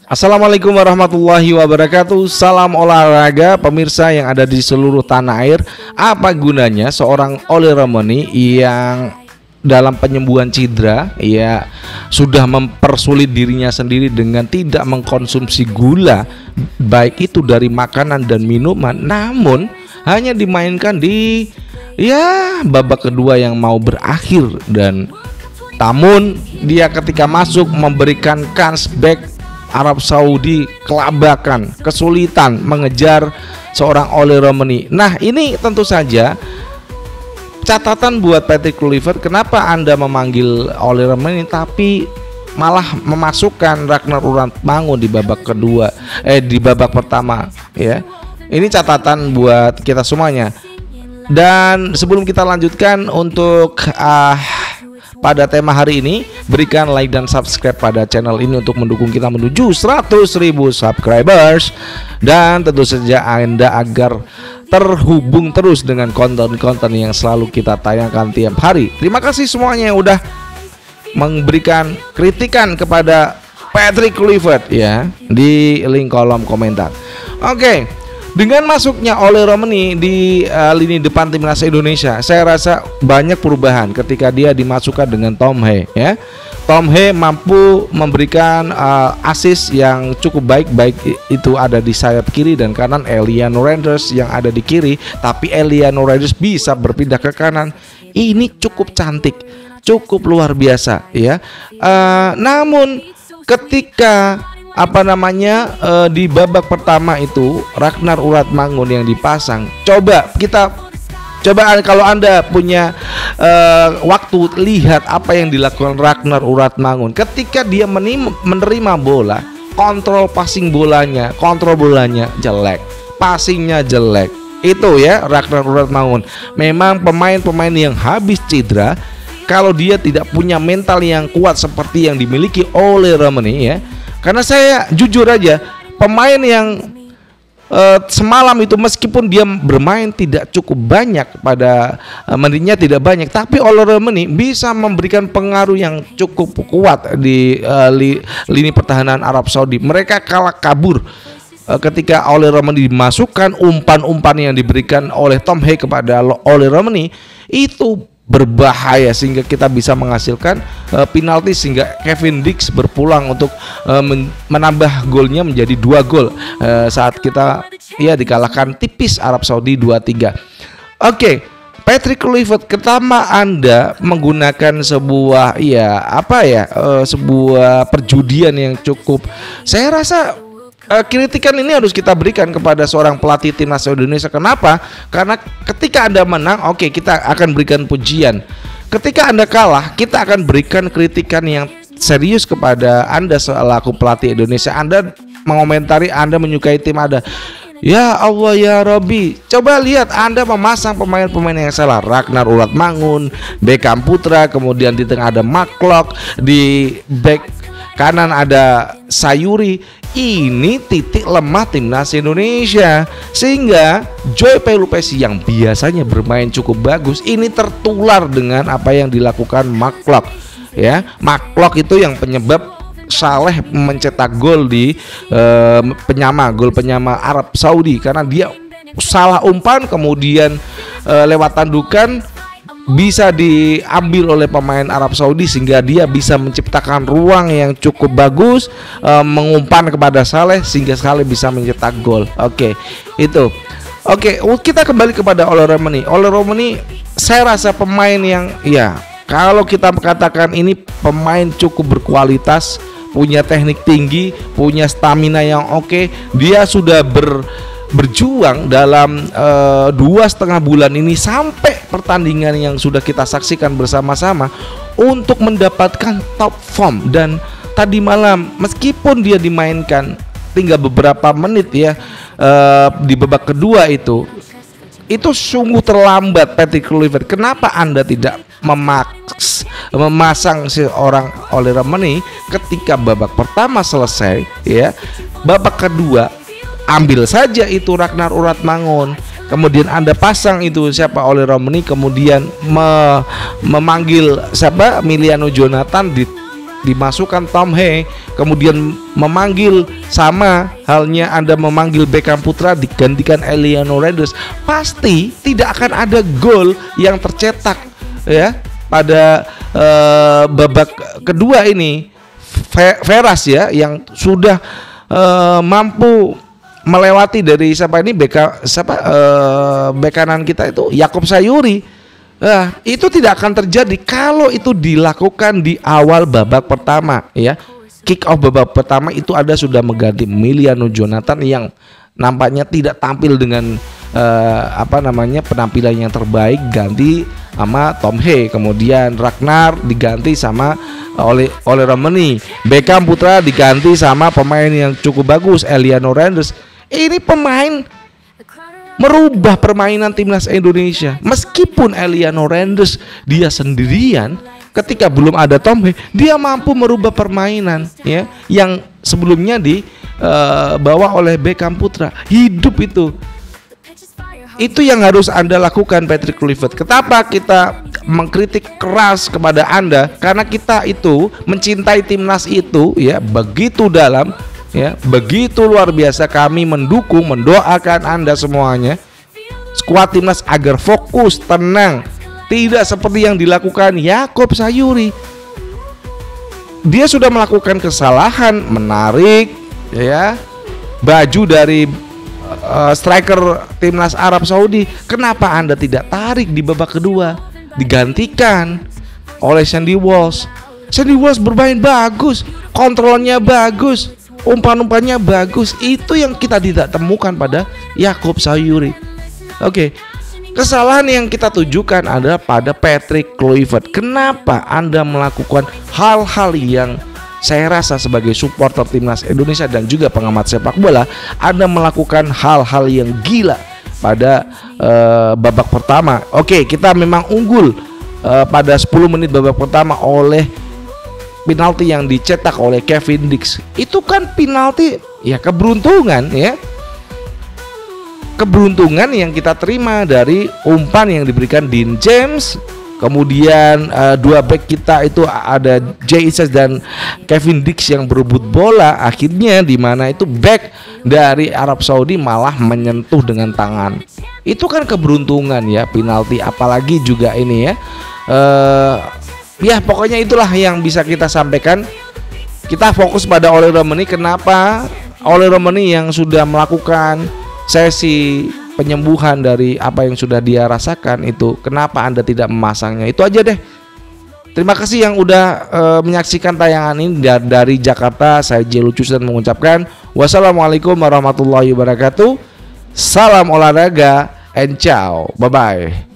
Assalamualaikum warahmatullahi wabarakatuh. Salam olahraga pemirsa yang ada di seluruh tanah air. Apa gunanya seorang Oleh Romani yang dalam penyembuhan cedera ya sudah mempersulit dirinya sendiri dengan tidak mengkonsumsi gula, baik itu dari makanan dan minuman, namun hanya dimainkan di babak kedua yang mau berakhir, dan namun dia ketika masuk memberikan comeback. Arab Saudi kelabakan, kesulitan mengejar seorang Oleh Romani. Nah, ini tentu saja catatan buat Patrick Kluivert. Kenapa Anda memanggil Oleh Romani tapi malah memasukkan Ragnar Uratmangun di babak kedua, di babak pertama ya. Ini catatan buat kita semuanya. Dan sebelum kita lanjutkan untuk pada tema hari ini, berikan like dan subscribe pada channel ini untuk mendukung kita menuju 100.000 subscribers. Dan tentu saja Anda agar terhubung terus dengan konten-konten yang selalu kita tayangkan tiap hari. Terima kasih semuanya yang udah memberikan kritikan kepada Patrick Kluivert ya di link kolom komentar. Oke. Dengan masuknya Oleh Romani di lini depan timnas Indonesia, saya rasa banyak perubahan ketika dia dimasukkan dengan Tom He ya. Tom He mampu memberikan assist yang cukup baik itu ada di sayap kiri dan kanan. Eliano Randers yang ada di kiri, tapi Eliano Randers bisa berpindah ke kanan. Ini cukup cantik, cukup luar biasa ya. Namun ketika di babak pertama itu Ragnar Uratmangun yang dipasang. Coba kalau Anda punya waktu, lihat apa yang dilakukan Ragnar Uratmangun ketika dia menerima bola. Kontrol bolanya jelek, passingnya jelek. Itu ya Ragnar Uratmangun. Memang pemain-pemain yang habis cedera, kalau dia tidak punya mental yang kuat seperti yang dimiliki Oleh Romani ya. Karena saya jujur aja, pemain yang semalam itu meskipun dia bermain tidak cukup banyak pada menitnya tidak banyak, tapi Oleh Romani bisa memberikan pengaruh yang cukup kuat di lini pertahanan Arab Saudi. Mereka kalah kabur ketika Oleh Romani dimasukkan. Umpan-umpan yang diberikan oleh Tom He kepada Oleh Romani itu berbahaya sehingga kita bisa menghasilkan penalti sehingga Kevin Dix berpulang untuk menambah golnya menjadi 2 gol saat kita dikalahkan tipis Arab Saudi 2-3. Oke, Patrick Kluivert, pertama Anda menggunakan sebuah sebuah perjudian yang cukup, saya rasa kritikan ini harus kita berikan kepada seorang pelatih timnas Indonesia. Kenapa? Karena ketika Anda menang, oke, kita akan berikan pujian. Ketika Anda kalah, kita akan berikan kritikan yang serius kepada Anda selaku pelatih Indonesia. Anda mengomentari, Anda menyukai tim Anda. Ya Allah ya Robby, coba lihat Anda memasang pemain-pemain yang salah. Ragnar Uratmangun, Beckham Putra, kemudian di tengah ada McClough, di back kanan ada Sayuri. Ini titik lemah timnas Indonesia, sehingga Joy Pelupesi yang biasanya bermain cukup bagus ini tertular dengan apa yang dilakukan McClough ya. McClough itu yang penyebab Saleh mencetak gol di gol penyama Arab Saudi, karena dia salah umpan kemudian lewat tandukan bisa diambil oleh pemain Arab Saudi sehingga dia bisa menciptakan ruang yang cukup bagus, mengumpan kepada Saleh sehingga Saleh bisa mencetak gol. Oke, kita kembali kepada Oleh Romani. Oleh Romani saya rasa pemain yang kalau kita katakan ini pemain cukup berkualitas, punya teknik tinggi, punya stamina yang oke. Dia sudah berjuang dalam 2,5 bulan ini sampai pertandingan yang sudah kita saksikan bersama-sama untuk mendapatkan top form. Dan tadi malam meskipun dia dimainkan tinggal beberapa menit di babak kedua itu sungguh terlambat. Patrick Kluivert, kenapa Anda tidak memasang seorang Oleh Romani ketika babak pertama selesai babak kedua ambil saja itu Ragnar Uratmangun, kemudian Anda pasang itu Oleh Romani, kemudian memanggil Emiliano Jonathan di dimasukkan Tom Hee, kemudian memanggil sama halnya Anda memanggil Beckham Putra digantikan Eliano Randers, pasti tidak akan ada gol yang tercetak ya pada babak kedua ini. Veras ya yang sudah mampu melewati dari bek kanan kita itu Yakob Sayuri. Nah, itu tidak akan terjadi kalau itu dilakukan di awal babak pertama ya. Kick off babak pertama itu Anda sudah mengganti Emiliano Jonathan yang nampaknya tidak tampil dengan penampilan yang terbaik, ganti sama Tom Hee. Kemudian Ragnar diganti sama oleh Romani. Beckham Putra diganti sama pemain yang cukup bagus, Eliano Randers. Ini pemain merubah permainan timnas Indonesia. Meskipun Eliano Randers dia sendirian, ketika belum ada Tom Hee, dia mampu merubah permainan ya yang sebelumnya dibawa oleh Beckham Putra. Hidup itu yang harus Anda lakukan, Patrick Kluivert. Kenapa kita mengkritik keras kepada Anda? Karena kita itu mencintai timnas itu ya begitu dalam. Ya, begitu luar biasa. Kami mendukung, mendoakan Anda semuanya, skuad timnas agar fokus, tenang, tidak seperti yang dilakukan Yakob Sayuri. Dia sudah melakukan kesalahan, menarik ya baju dari striker timnas Arab Saudi. Kenapa Anda tidak tarik di babak kedua, digantikan oleh Sandy Walsh? Sandy Walsh bermain bagus, kontrolnya bagus, umpan-umpannya bagus. Itu yang kita tidak temukan pada Yakob Sayuri. Oke. Kesalahan yang kita tujukan adalah pada Patrick Kluivert. Kenapa Anda melakukan hal-hal yang saya rasa sebagai supporter timnas Indonesia dan juga pengamat sepak bola, Anda melakukan hal-hal yang gila pada babak pertama. Oke, kita memang unggul pada 10 menit babak pertama oleh penalti yang dicetak oleh Kevin Dix. Itu kan penalti ya keberuntungan ya. Keberuntungan yang kita terima dari umpan yang diberikan Dean James. Kemudian dua back kita itu ada Jay Isak dan Kevin Dix yang berebut bola. Akhirnya di mana itu back dari Arab Saudi malah menyentuh dengan tangan. Itu kan keberuntungan ya, penalti. Apalagi juga ini ya. Ya pokoknya itulah yang bisa kita sampaikan. Kita fokus pada Oli Romani. Kenapa Oli Romani yang sudah melakukan sesi penyembuhan dari apa yang sudah dia rasakan itu, kenapa Anda tidak memasangnya? Itu aja deh. Terima kasih yang udah menyaksikan tayangan ini dari Jakarta. Saya J. Lucius dan mengucapkan wassalamualaikum warahmatullahi wabarakatuh. Salam olahraga and ciao. Bye bye.